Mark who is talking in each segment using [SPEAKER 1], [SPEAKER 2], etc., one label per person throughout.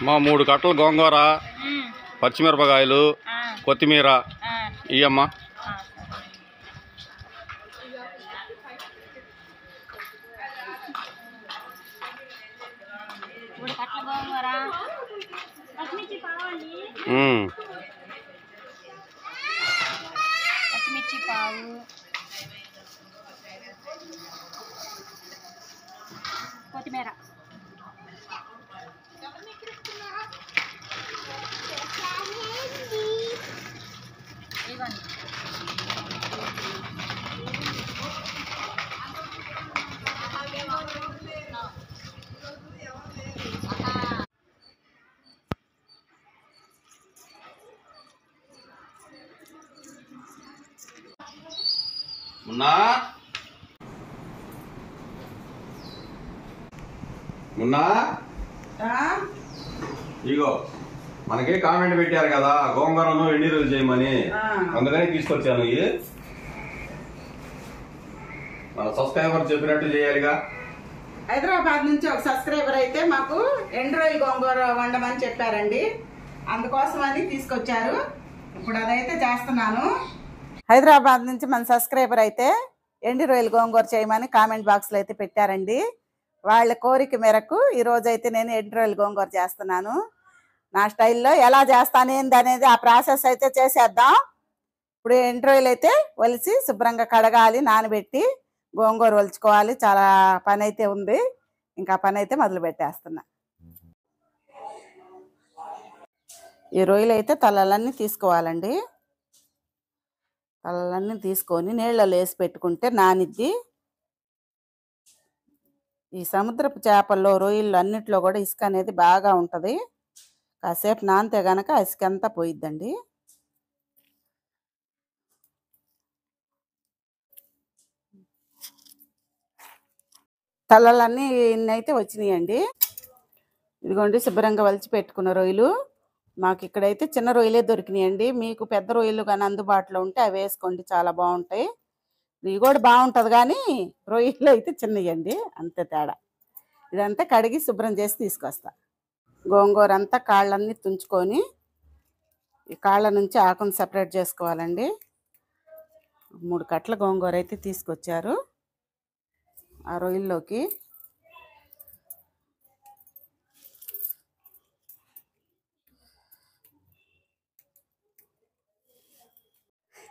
[SPEAKER 1] మా 3 కట్టలు గోంగూర, పచ్చిమిరపకాయలు, కొత్తిమీర ఇయ్యమ్మా.
[SPEAKER 2] పచ్చిమిర్చి పావు, కొత్తిమీర, ఇవ్వండి.
[SPEAKER 1] మున్నా ఇగో మనకి కామెంట్ పెట్టారు కదా గోంగూరను ఎండి రోజులు చేయమని, అందుకని తీసుకొచ్చాను. ఇవి మన సబ్స్క్రైబర్ చెప్పినట్టు చేయాలిగా.
[SPEAKER 3] హైదరాబాద్ నుంచి ఒక సబ్స్క్రైబర్ అయితే మాకు ఎండు రొయ్యల గోంగూర వండమని చెప్పారండి, అందుకోసమని తీసుకొచ్చారు. ఇప్పుడు అదైతే చేస్తున్నాను. హైదరాబాద్ నుంచి మన సబ్స్క్రైబర్ అయితే ఎండు రొయ్యల గోంగూర చేయమని కామెంట్ బాక్స్లో అయితే పెట్టారండి. వాళ్ళ కోరిక మేరకు ఈరోజు అయితే నేను ఎండు రొయ్యల గోంగూర చేస్తున్నాను. నా స్టైల్లో ఎలా చేస్తానేంది అనేది ఆ ప్రాసెస్ అయితే చేసేద్దాం. ఇప్పుడు ఎండు రొయ్యలు అయితే ఒలిచి శుభ్రంగా కడగాలి, నానబెట్టి గోంగూర ఒలుచుకోవాలి. చాలా పని అయితే ఉంది, ఇంకా పని అయితే మొదలు పెట్టేస్తున్నా. ఈ రొయ్యలు అయితే తలలన్నీ తీసుకోవాలండి. తలలన్నీ తీసుకొని నీళ్ళలో వేసి పెట్టుకుంటే నానిద్ది. ఈ సముద్రపు చేపల్లో రొయ్యలు అన్నిట్లో కూడా ఇసుక అనేది బాగా ఉంటుంది. కాసేపు నానితే గనక ఇసుక అంతా పోయిద్దండి. తలలన్నీ ఇన్నైతే వచ్చినాయండి. ఇదిగోండి శుభ్రంగా వలిచి పెట్టుకున్న రొయ్యలు. మాకు ఇక్కడైతే చిన్న రొయ్యలే దొరికినాయండి. మీకు పెద్ద రొయ్యలు కానీ అందుబాటులో ఉంటే అవి వేసుకోండి, చాలా బాగుంటాయి. ఇవి కూడా బాగుంటుంది కానీ రొయ్యలు అయితే చిన్నయండి, అంతే తేడా. ఇదంతా కడిగి శుభ్రం చేసి తీసుకొస్తా. గోంగూర అంతా కాళ్ళన్నీ తుంచుకొని ఈ కాళ్ళ నుంచి ఆకును సపరేట్ చేసుకోవాలండి. 3 కట్టల గోంగూర అయితే తీసుకొచ్చారు. ఆ రొయ్యల్లోకి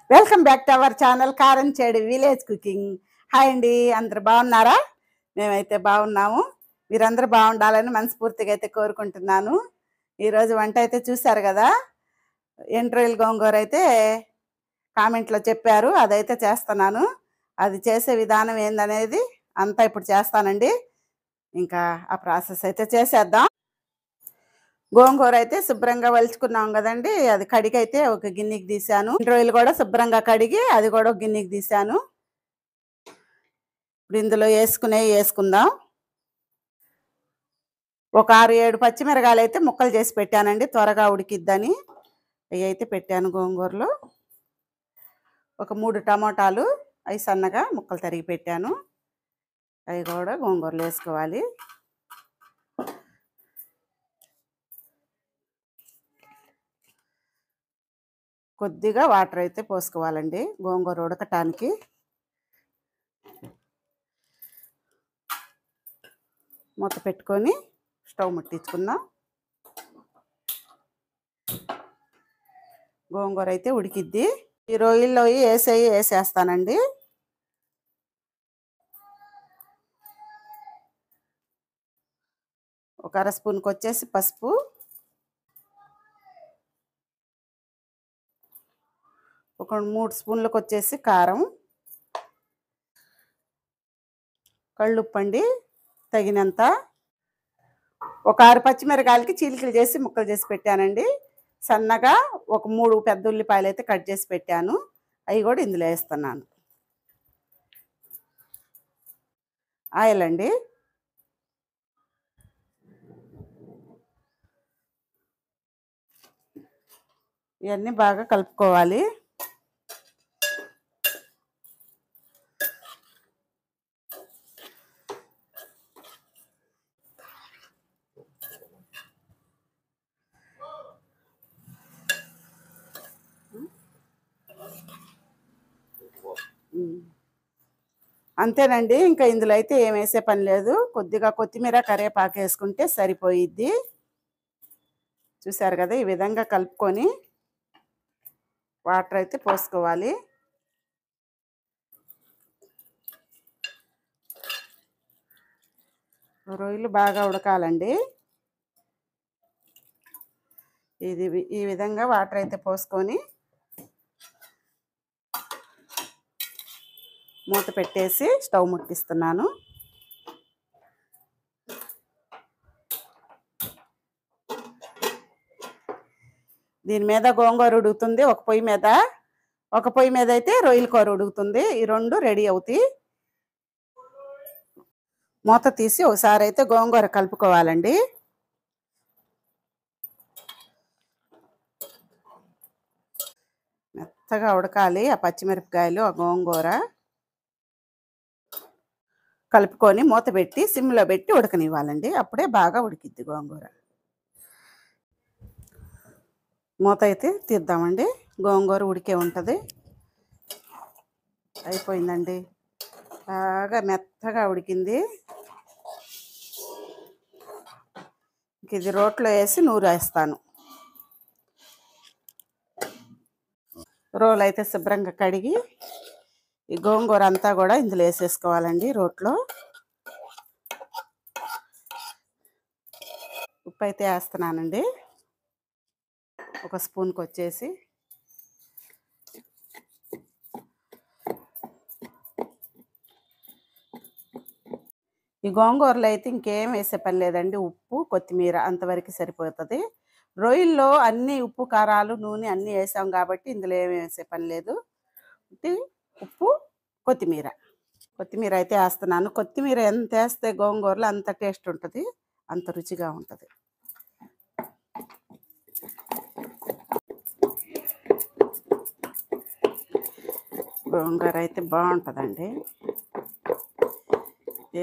[SPEAKER 3] welcome back to our channel Karamchedu village cooking. Hi అండి, అందరు బాగున్నారా? మేమైతే బాగున్నాము. మీరందరూ బాగుండాలని మనస్ఫూర్తిగా అయితే కోరుకుంటున్నాను. ఈరోజు వంట అయితే చూశారు కదా, ఎండు రొయ్యల గోంగూర అయితే కామెంట్లో చెప్పారు, అదైతే చేస్తున్నాను. అది చేసే విధానం ఏందనేది అంతా ఇప్పుడు చేస్తానండి. ఇంకా ఆ ప్రాసెస్ అయితే చేసేద్దాం. గోంగూర అయితే శుభ్రంగా వలుచుకున్నాం కదండి, అది కడిగి అయితే ఒక గిన్నెకి తీసాను. రొయ్యలు కూడా శుభ్రంగా కడిగి అది కూడా ఒక గిన్నెకి తీసాను. ఇప్పుడు ఇందులో వేసుకుందాం. ఒక 6-7 పచ్చిమిరకాయలు అయితే ముక్కలు చేసి పెట్టానండి, త్వరగా ఉడికిద్దని. అవి అయితే పెట్టాను గోంగూరలో. ఒక 3 టమాటాలు అవి సన్నగా ముక్కలు తరిగి పెట్టాను, అవి కూడా గోంగూరలో వేసుకోవాలి. కొద్దిగా వాటర్ అయితే పోసుకోవాలండి గోంగూర ఉడకటానికి. మూత పెట్టుకొని స్టవ్ ముట్టించుకుందాం. గోంగూర అయితే ఉడికిద్ది. ఈ రొయ్యల్లో వేసేస్తానండి. ఒక 1/2 స్పూన్కి వచ్చేసి పసుపు, ఒక 3 స్పూన్లకు వచ్చేసి కారం, కళ్ళుప్పు అండి తగినంత, ఒక 6 పచ్చిమిరకాయలకి చీలికలు చేసి ముక్కలు చేసి పెట్టానండి. సన్నగా ఒక 3 పెద్ద ఉల్లిపాయలు అయితే కట్ చేసి పెట్టాను, అవి కూడా ఇందులో వేస్తున్నాను. ఆయిల్ అండి, ఇవన్నీ బాగా కలుపుకోవాలి. అంతేనండి. ఇంకా ఇందులో అయితే ఏం వేసే పని లేదు. కొద్దిగా కొత్తిమీర కరివేపాకు వేసుకుంటే సరిపోయిద్ది. చూసారు కదా, ఈ విధంగా కలుపుకొని వాటర్ అయితే పోసుకోవాలి. రొయ్యలు బాగా ఉడకాలండి. ఈ విధంగా వాటర్ అయితే పోసుకొని మూత పెట్టేసి స్టవ్ ముట్టిస్తున్నాను. దీని మీద గోంగూర ఉడుకుతుంది ఒక పొయ్యి మీద అయితే రొయ్యల కూర ఉడుకుతుంది. ఈ రెండు రెడీ అవుతాయి. మూత తీసి ఒకసారి అయితే గోంగూర కలుపుకోవాలండి. మెత్తగా ఉడకాలి ఆ పచ్చిమిరపకాయలు, ఆ గోంగూర. కలుపుకొని మూత పెట్టి సిమ్లో పెట్టి ఉడకనివ్వాలండి. అప్పుడే బాగా ఉడికిద్ది గోంగూర. మూత అయితే తీద్దామండి. గోంగూర ఉడికే ఉంటుంది. అయిపోయిందండి, బాగా మెత్తగా ఉడికింది. ఇది రోట్లో వేసి నూరేస్తాను. రోలు అయితే శుభ్రంగా కడిగి ఈ గోంగూర అంతా కూడా ఇందులో వేసేసుకోవాలండి రోట్లో. ఉప్పు అయితే వేస్తున్నానండి ఒక స్పూన్కి వచ్చేసి. ఈ గోంగూరలో అయితే ఇంకేం వేసే పని లేదండి. ఉప్పు, కొత్తిమీర అంతవరకు సరిపోతుంది. రొయ్యల్లో అన్ని ఉప్పు, కారాలు, నూనె అన్నీ వేసాం కాబట్టి ఇందులో ఏమి వేసే పని లేదు. ఉప్పు, కొత్తిమీర అయితే వేస్తున్నాను. కొత్తిమీర ఎంత వేస్తే గోంగూరలో అంత టేస్ట్ ఉంటుంది, అంత రుచిగా ఉంటుంది. గోంగూర అయితే బాగుంటుందండి.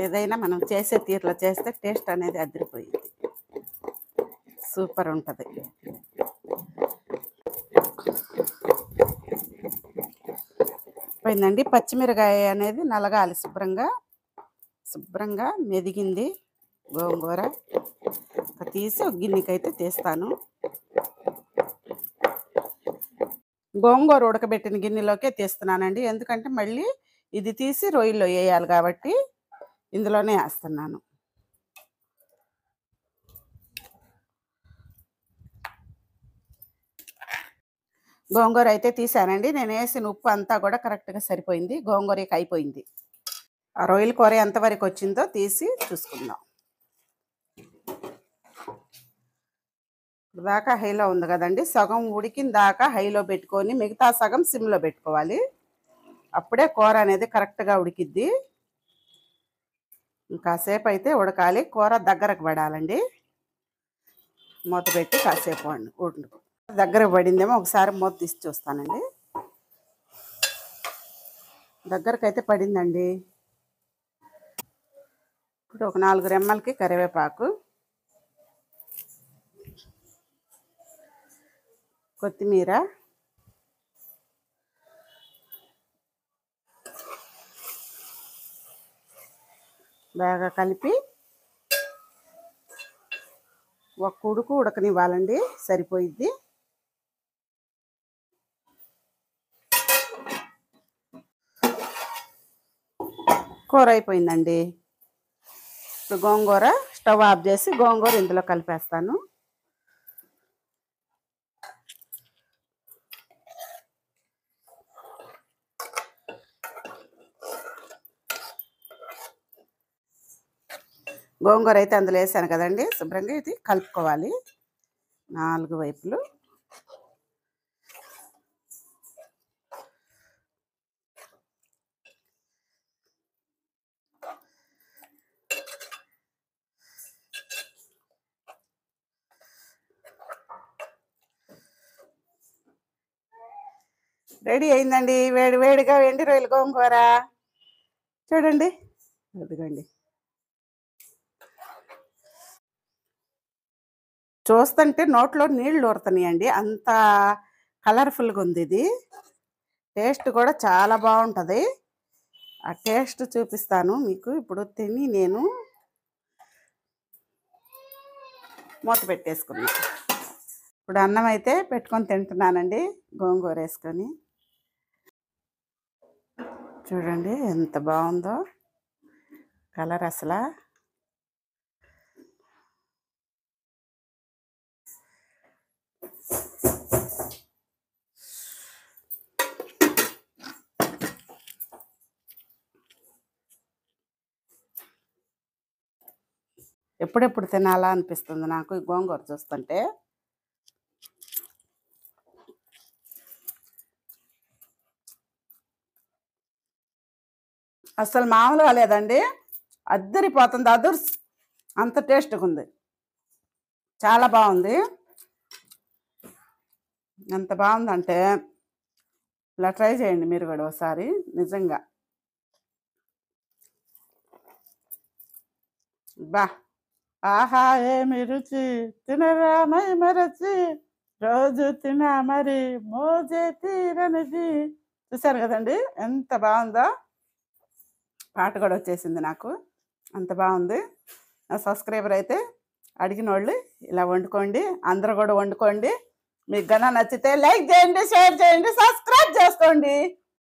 [SPEAKER 3] ఏదైనా మనం చేసే తీరులో చేస్తే టేస్ట్ అనేది అదిరిపోయింది, సూపర్ ఉంటుంది. పోయిందండి. పచ్చిమిరకాయ అనేది నలగాలి శుభ్రంగా మెదిగింది గోంగూర. తీసి ఒక గిన్నెకైతే తీస్తాను. గోంగూర ఉడకబెట్టిన గిన్నెలోకే తీస్తున్నానండి. ఎందుకంటే మళ్ళీ ఇది తీసి రొయ్యల్లో వేయాలి కాబట్టి ఇందులోనే వేస్తున్నాను. గోంగూర అయితే తీసానండి. నేను వేసిన ఉప్పు అంతా కూడా కరెక్ట్గా సరిపోయింది. గోంగూరకి అయిపోయింది. ఆ రొయ్యల కూర ఎంతవరకు వచ్చిందో తీసి చూసుకుందాం. దాకా హైలో ఉంది కదండి, సగం ఉడికిన దాకా హైలో పెట్టుకొని మిగతా సగం సిమ్లో పెట్టుకోవాలి. అప్పుడే కూర అనేది కరెక్ట్గా ఉడికిద్ది. కాసేపు అయితే ఉడకాలి. కూర దగ్గరకు పడాలండి. మూత పెట్టి కాసేపు వండు. దగ్గరకు పడిందేమో ఒకసారి మూత తీసి చూస్తానండి. దగ్గరకు అయితే పడిందండి. ఇప్పుడు ఒక 4 రెమ్మలకి కరివేపాకు, కొత్తిమీర, బాగా కలిపి ఒక ఉడుకు ఉడకనివ్వాలండి, సరిపోయిద్ది. కూర అయిపోయిందండి. ఇప్పుడు గోంగూర స్టవ్ ఆఫ్ చేసి గోంగూర ఇందులో కలిపేస్తాను. గోంగూర అయితే అందులో వేసాను కదండి, శుభ్రంగా ఇది కలుపుకోవాలి 4 వైపులు. రెడీ అయిందండి. వేడిగా ఎండి రొయ్యల గోంగూర చూడండి. అదిగోండి, చూస్తుంటే నోట్లో నీళ్ళు ఊరుతున్నాయండి, అంత కలర్ఫుల్గా ఉంది. ఇది టేస్ట్ కూడా చాలా బాగుంటుంది. ఆ టేస్ట్ చూపిస్తాను మీకు. ఇప్పుడు తిని నేను మూత పెట్టేసుకున్నా. ఇప్పుడు అన్నం అయితే పెట్టుకొని తింటున్నానండి, గోంగూర వేసుకొని. చూడండి ఎంత బాగుందో కలర్ అసలు. ఎప్పుడెప్పుడు తినాలా అనిపిస్తుంది నాకు ఈ గోంగూర చూస్తుంటే. అసలు మామూలుగా లేదండి, అద్దరిపోతుంది, అదుర్స్ అంత టేస్ట్గా ఉంది. చాలా బాగుంది. ఎంత బాగుందంటే ఇలా ట్రై చేయండి మీరు కూడా ఒకసారి, నిజంగా. బా, ఆహా ఏమి రుచి, తినరా మై మరచి, రోజు తినా మరి మోజే తీరనిది. చూసారు కదండి ఎంత బాగుందో. పాట కూడా వచ్చేసింది నాకు, అంత బాగుంది. నా సబ్స్క్రైబర్ అయితే అడిగిన వాళ్ళు ఇలా వండుకోండి, అందరూ కూడా వండుకోండి. మీకు గన నచ్చితే లైక్ చేయండి, షేర్ చేయండి, సబ్స్క్రైబ్ చేసుకోండి.